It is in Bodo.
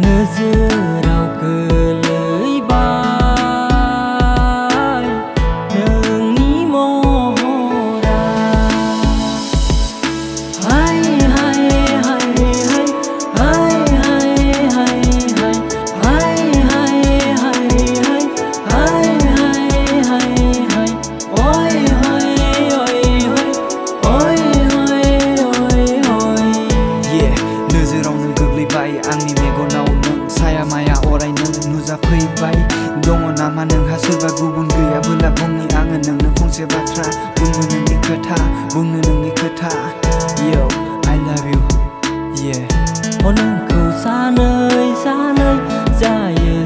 नोजोराव गोलैबाय नोंनि महरा हाय हाय हाय हाय हाय हाय हाय हाय हाय हाय हाय हाय हाय हाय ओय होय ओय होय ओय होय ओय होय नोजोरावनो गोग्लैबाय आंनि मेगनाव नों साया माया अरायनो नुजाफैबाय दङ नामा नोंहा सोरबा गुबुन गैयाबोला बुंनि आङो नोंनो फंसे बाथ्रा बुंनो नोंनि खोथा बुंनो नोंनि खोथा Yo I love you yeah नोंखौ सानै सानै जायो